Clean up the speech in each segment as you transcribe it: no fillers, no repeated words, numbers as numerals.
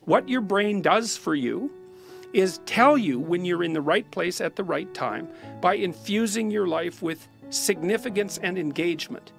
What your brain does for you is tell you when you're in the right place at the right time by infusing your life with significance and engagement.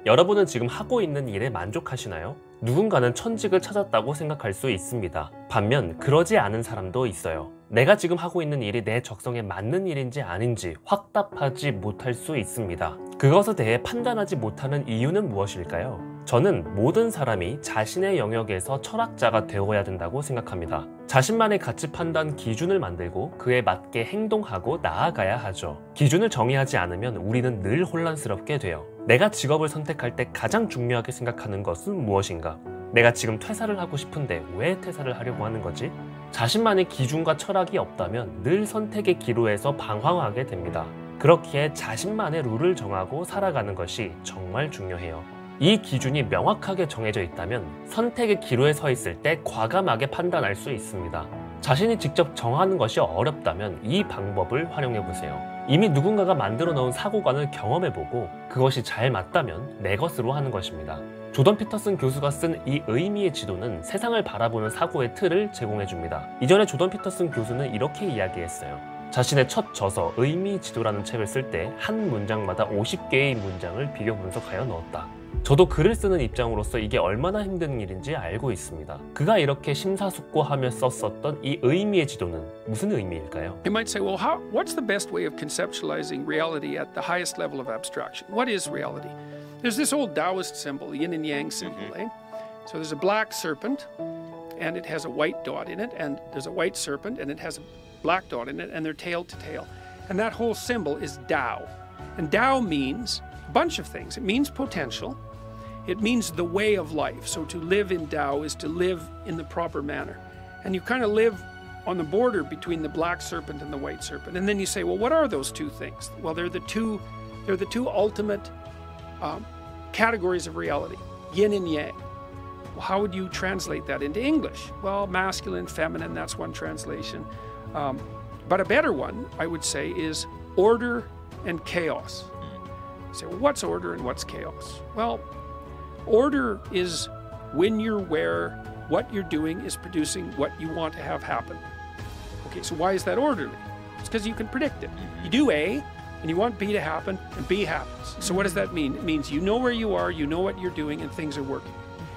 여러분은 지금 하고 있는 일에 만족하시나요? 누군가는 천직을 찾았다고 생각할 수 있습니다. 반면 그러지 않은 사람도 있어요. 내가 지금 하고 있는 일이 내 적성에 맞는 일인지 아닌지 확답하지 못할 수 있습니다. 그것에 대해 판단하지 못하는 이유는 무엇일까요? 저는 모든 사람이 자신의 영역에서 철학자가 되어야 된다고 생각합니다. 자신만의 가치 판단 기준을 만들고 그에 맞게 행동하고 나아가야 하죠. 기준을 정의하지 않으면 우리는 늘 혼란스럽게 돼요. 내가 직업을 선택할 때 가장 중요하게 생각하는 것은 무엇인가? 내가 지금 퇴사를 하고 싶은데 왜 퇴사를 하려고 하는 거지? 자신만의 기준과 철학이 없다면 늘 선택의 기로에서 방황하게 됩니다. 그렇기에 자신만의 룰을 정하고 살아가는 것이 정말 중요해요. 이 기준이 명확하게 정해져 있다면 선택의 기로에 서 있을 때 과감하게 판단할 수 있습니다. 자신이 직접 정하는 것이 어렵다면 이 방법을 활용해보세요. 이미 누군가가 만들어 놓은 사고관을 경험해보고 그것이 잘 맞다면 내 것으로 하는 것입니다. 조던 피터슨 교수가 쓴 이 의미의 지도는 세상을 바라보는 사고의 틀을 제공해줍니다. 이전에 조던 피터슨 교수는 이렇게 이야기했어요. 자신의 첫 저서 의미 지도라는 책을 쓸 때 한 문장마다 50개의 문장을 비교 분석하여 넣었다. 저도 글을 쓰는 입장으로서 이게 얼마나 힘든 일인지 알고 있습니다. 그가 이렇게 심사숙고하며 썼었던 이 의미의 지도는 무슨 의미일까요? You might say, well, what's the best way of conceptualizing reality at the highest level of abstraction? What is reality? There's this old Taoist symbol, yin and yang symbol, eh? So there's a black serpent, and it has a white dot in it, and there's a white serpent, and it has a black dot in it, and they're tail to tail. And that whole symbol is Tao. And Tao means a bunch of things. It means potential. It means the way of life. So to live in Tao is to live in the proper manner. And you kind of live on the border between the black serpent and the white serpent. And then you say, well, what are those two things? Well, they're the two ultimate categories of reality, yin and yang. Well, how would you translate that into English? Well, masculine, feminine, that's one translation. But a better one, I would say, is order and chaos. You say, well, what's order and what's chaos? Well, order is when you're where what you're doing is producing what you want to have happen. Okay, so why is that orderly? It's because you can predict it. You do A, and you want B to happen, and B happens. So what does that mean? It means you know where you are, you know what you're doing, and things are working.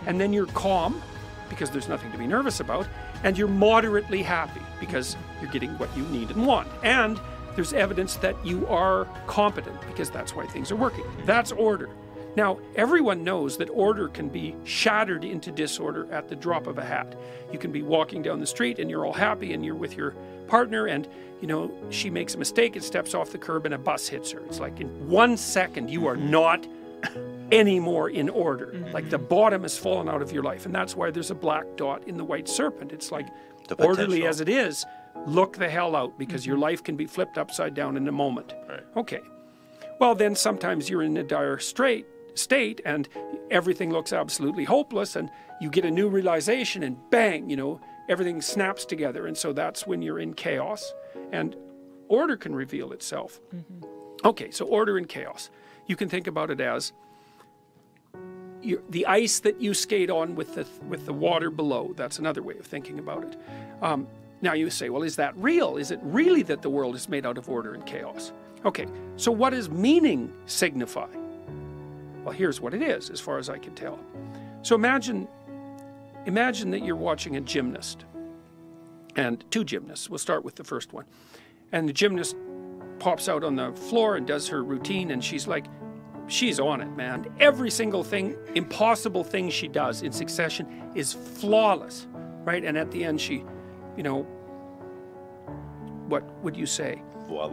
And then you're calm, because there's nothing to be nervous about, and you're moderately happy, because you're getting what you need and want. And there's evidence that you are competent, because that's why things are working. That's order. Now, everyone knows that order can be shattered into disorder at the drop of a hat. You can be walking down the street and you're all happy and you're with your partner and, you know, she makes a mistake and steps off the curb and a bus hits her. It's like in 1 second you are not anymore in order. Like the bottom has fallen out of your life. And that's why there's a black dot in the white serpent. It's like orderly as it is, look the hell out because your life can be flipped upside down in a moment. Right. Okay. Well, then sometimes you're in a dire state and everything looks absolutely hopeless and you get a new realization and bang, you know, everything snaps together. And so that's when you're in chaos and order can reveal itself. Okay, so order and chaos. You can think about it as the ice that you skate on with the water below. That's another way of thinking about it. Now you say, well, is that real? Is it really that the world is made out of order and chaos? Okay, so what does meaning signify? Well, here's what it is, as far as I can tell. So imagine that you're watching a gymnast, and two gymnasts. We'll start with the first one. And the gymnast pops out on the floor and does her routine, and she's on it, man. Every single thing, impossible thing she does in succession is flawless, right? And at the end, she, you know, what would you say? Voila.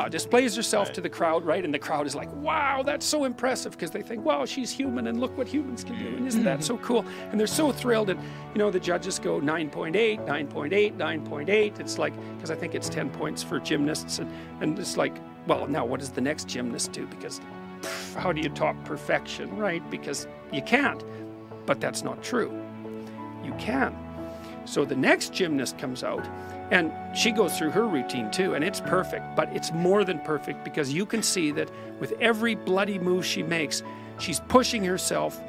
Displays herself Right. to the crowd, right? And the crowd is like, wow, that's so impressive, because they think, wow, she's human, and look what humans can do, and isn't that so cool? And they're so thrilled, and, you know, the judges go 9.8, 9.8, 9.8. It's like, because I think it's 10 points for gymnasts, and it's like, well, now what does the next gymnast do? Because how do you top perfection, right? Because you can't. But that's not true. You can. So the next gymnast comes out, and she goes through her routine too, and it's perfect, but it's more than perfect because you can see that with every bloody move she makes, she's pushing herself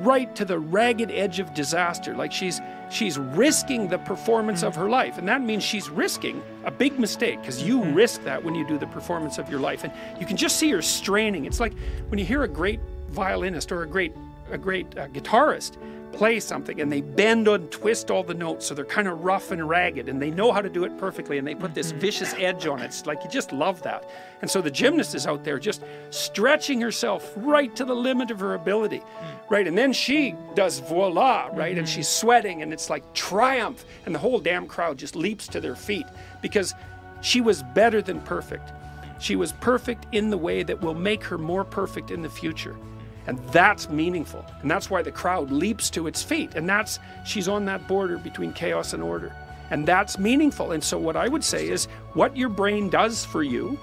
right to the ragged edge of disaster. Like she's risking the performance of her life. And that means she's risking a big mistake, because you risk that when you do the performance of your life. And you can just see her straining. It's like when you hear a great violinist or a great guitarist play something, and they bend and twist all the notes, so they're kind of rough and ragged, and they know how to do it perfectly, and they put this vicious edge on it. It's like you just love that. And so the gymnast is out there just stretching herself right to the limit of her ability, right? And then she does voila, right? And she's sweating, and it's like triumph, and the whole damn crowd just leaps to their feet, because she was better than perfect. She was perfect in the way that will make her more perfect in the future. And that's meaningful. And that's why the crowd leaps to its feet. And she's on that border between chaos and order. And that's meaningful. And so what I would say is, what your brain does for you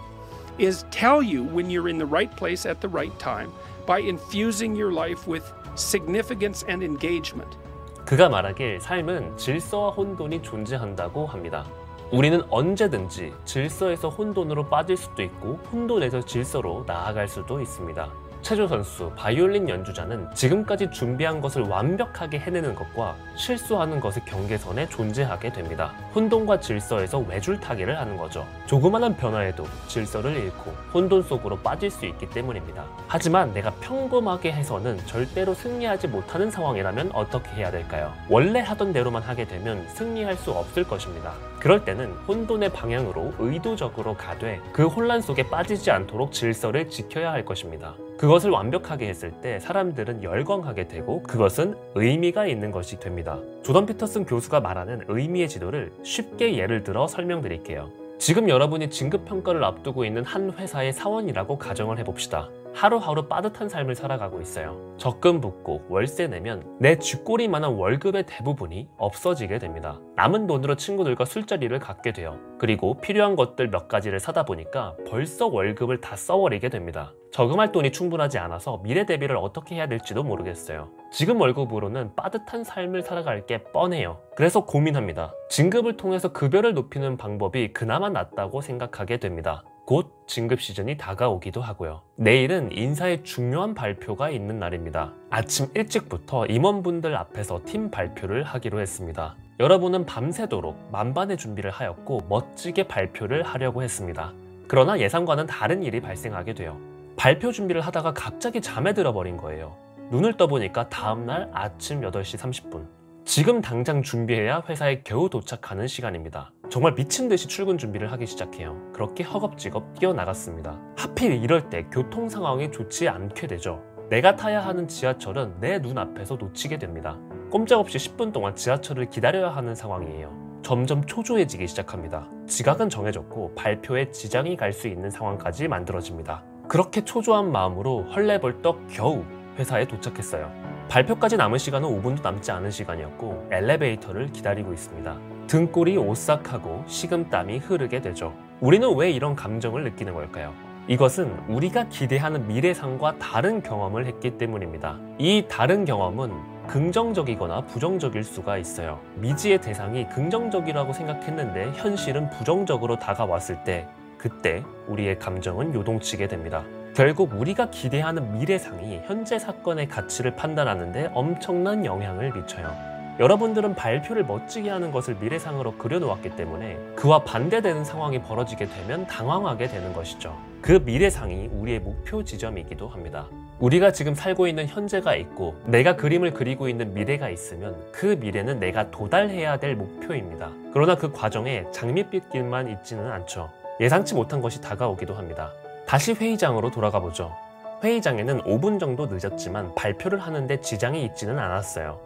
is tell you when you're in the right place at the right time by infusing your life with significance and engagement. 그가 말하길 삶은 질서와 혼돈이 존재한다고 합니다. 우리는 언제든지 질서에서 혼돈으로 빠질 수도 있고 혼돈에서 질서로 나아갈 수도 있습니다. 체조 선수, 바이올린 연주자는 지금까지 준비한 것을 완벽하게 해내는 것과 실수하는 것의 경계선에 존재하게 됩니다. 혼돈과 질서에서 외줄타기를 하는 거죠. 조그마한 변화에도 질서를 잃고 혼돈 속으로 빠질 수 있기 때문입니다. 하지만 내가 평범하게 해서는 절대로 승리하지 못하는 상황이라면 어떻게 해야 될까요? 원래 하던 대로만 하게 되면 승리할 수 없을 것입니다. 그럴 때는 혼돈의 방향으로 의도적으로 가되 그 혼란 속에 빠지지 않도록 질서를 지켜야 할 것입니다. 그것을 완벽하게 했을 때 사람들은 열광하게 되고 그것은 의미가 있는 것이 됩니다. 조던 피터슨 교수가 말하는 의미의 지도를 쉽게 예를 들어 설명드릴게요. 지금 여러분이 진급평가를 앞두고 있는 한 회사의 사원이라고 가정을 해봅시다. 하루하루 빠듯한 삶을 살아가고 있어요. 적금 붓고 월세 내면 내 쥐꼬리만한 월급의 대부분이 없어지게 됩니다. 남은 돈으로 친구들과 술자리를 갖게 돼요. 그리고 필요한 것들 몇 가지를 사다 보니까 벌써 월급을 다 써버리게 됩니다. 저금할 돈이 충분하지 않아서 미래 대비를 어떻게 해야 될지도 모르겠어요. 지금 월급으로는 빠듯한 삶을 살아갈 게 뻔해요. 그래서 고민합니다. 진급을 통해서 급여를 높이는 방법이 그나마 낫다고 생각하게 됩니다. 곧 진급 시즌이 다가오기도 하고요. 내일은 인사의 중요한 발표가 있는 날입니다. 아침 일찍부터 임원분들 앞에서 팀 발표를 하기로 했습니다. 여러분은 밤새도록 만반의 준비를 하였고 멋지게 발표를 하려고 했습니다. 그러나 예상과는 다른 일이 발생하게 돼요. 발표 준비를 하다가 갑자기 잠에 들어버린 거예요. 눈을 떠보니까 다음날 아침 8시 30분. 지금 당장 준비해야 회사에 겨우 도착하는 시간입니다. 정말 미친 듯이 출근 준비를 하기 시작해요. 그렇게 허겁지겁 뛰어나갔습니다. 하필 이럴 때 교통 상황이 좋지 않게 되죠. 내가 타야 하는 지하철은 내 눈앞에서 놓치게 됩니다. 꼼짝없이 10분 동안 지하철을 기다려야 하는 상황이에요. 점점 초조해지기 시작합니다. 지각은 정해졌고 발표에 지장이 갈 수 있는 상황까지 만들어집니다. 그렇게 초조한 마음으로 헐레벌떡 겨우 회사에 도착했어요. 발표까지 남은 시간은 5분도 남지 않은 시간이었고 엘리베이터를 기다리고 있습니다. 등골이 오싹하고 식은땀이 흐르게 되죠. 우리는 왜 이런 감정을 느끼는 걸까요? 이것은 우리가 기대하는 미래상과 다른 경험을 했기 때문입니다. 이 다른 경험은 긍정적이거나 부정적일 수가 있어요. 미지의 대상이 긍정적이라고 생각했는데 현실은 부정적으로 다가왔을 때 그때 우리의 감정은 요동치게 됩니다. 결국 우리가 기대하는 미래상이 현재 사건의 가치를 판단하는 데 엄청난 영향을 미쳐요. 여러분들은 발표를 멋지게 하는 것을 미래상으로 그려놓았기 때문에 그와 반대되는 상황이 벌어지게 되면 당황하게 되는 것이죠. 그 미래상이 우리의 목표 지점이기도 합니다. 우리가 지금 살고 있는 현재가 있고 내가 그림을 그리고 있는 미래가 있으면 그 미래는 내가 도달해야 될 목표입니다. 그러나 그 과정에 장밋빛길만 있지는 않죠. 예상치 못한 것이 다가오기도 합니다. 다시 회의장으로 돌아가 보죠. 회의장에는 5분 정도 늦었지만 발표를 하는데 지장이 있지는 않았어요.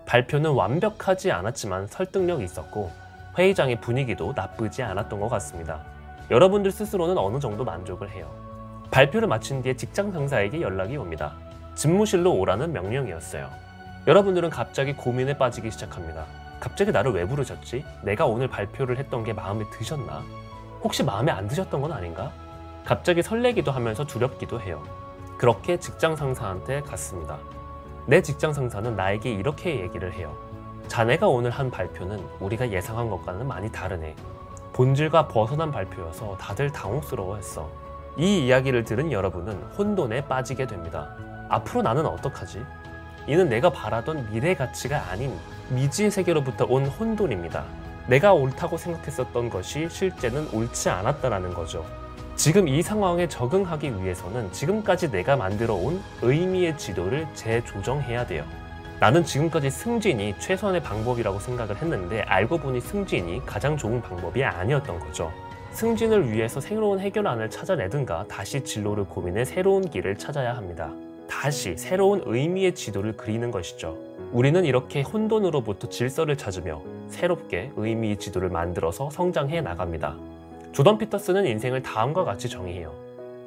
발표는 완벽하지 않았지만 설득력이 있었고 회의장의 분위기도 나쁘지 않았던 것 같습니다. 여러분들 스스로는 어느 정도 만족을 해요. 발표를 마친 뒤에 직장 상사에게 연락이 옵니다. 집무실로 오라는 명령이었어요. 여러분들은 갑자기 고민에 빠지기 시작합니다. 갑자기 나를 왜 부르셨지? 내가 오늘 발표를 했던 게 마음에 드셨나? 혹시 마음에 안 드셨던 건 아닌가? 갑자기 설레기도 하면서 두렵기도 해요. 그렇게 직장 상사한테 갔습니다. 내 직장 상사는 나에게 이렇게 얘기를 해요. 자네가 오늘 한 발표는 우리가 예상한 것과는 많이 다르네. 본질과 벗어난 발표여서 다들 당혹스러워했어. 이 이야기를 들은 여러분은 혼돈에 빠지게 됩니다. 앞으로 나는 어떡하지? 이는 내가 바라던 미래 가치가 아닌 미지의 세계로부터 온 혼돈입니다. 내가 옳다고 생각했었던 것이 실제는 옳지 않았다라는 거죠. 지금 이 상황에 적응하기 위해서는 지금까지 내가 만들어 온 의미의 지도를 재조정해야 돼요. 나는 지금까지 승진이 최선의 방법이라고 생각을 했는데 알고 보니 승진이 가장 좋은 방법이 아니었던 거죠. 승진을 위해서 새로운 해결안을 찾아내든가 다시 진로를 고민해 새로운 길을 찾아야 합니다. 다시 새로운 의미의 지도를 그리는 것이죠. 우리는 이렇게 혼돈으로부터 질서를 찾으며 새롭게 의미의 지도를 만들어서 성장해 나갑니다. 조던 피터슨은 인생을 다음과 같이 정의해요.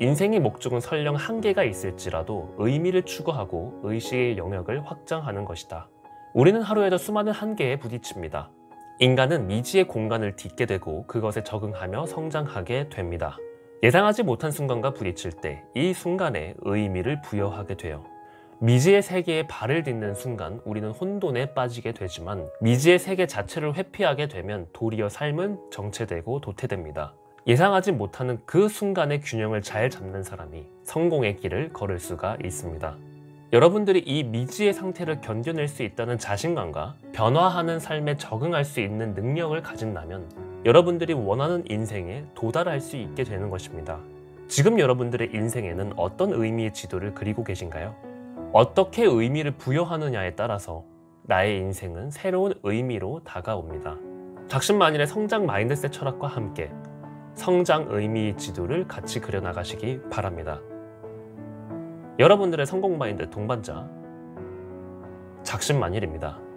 인생의 목적은 설령 한계가 있을지라도 의미를 추구하고 의식의 영역을 확장하는 것이다. 우리는 하루에도 수많은 한계에 부딪힙니다. 인간은 미지의 공간을 딛게 되고 그것에 적응하며 성장하게 됩니다. 예상하지 못한 순간과 부딪힐 때 이 순간에 의미를 부여하게 돼요. 미지의 세계에 발을 딛는 순간 우리는 혼돈에 빠지게 되지만 미지의 세계 자체를 회피하게 되면 도리어 삶은 정체되고 도태됩니다. 예상하지 못하는 그 순간의 균형을 잘 잡는 사람이 성공의 길을 걸을 수가 있습니다. 여러분들이 이 미지의 상태를 견뎌낼 수 있다는 자신감과 변화하는 삶에 적응할 수 있는 능력을 가진다면 여러분들이 원하는 인생에 도달할 수 있게 되는 것입니다. 지금 여러분들의 인생에는 어떤 의미의 지도를 그리고 계신가요? 어떻게 의미를 부여하느냐에 따라서 나의 인생은 새로운 의미로 다가옵니다. 작심만일의 성장 마인드셋 철학과 함께 성장 의미의 지도를 같이 그려나가시기 바랍니다. 여러분들의 성공 마인드 동반자 작심만일입니다.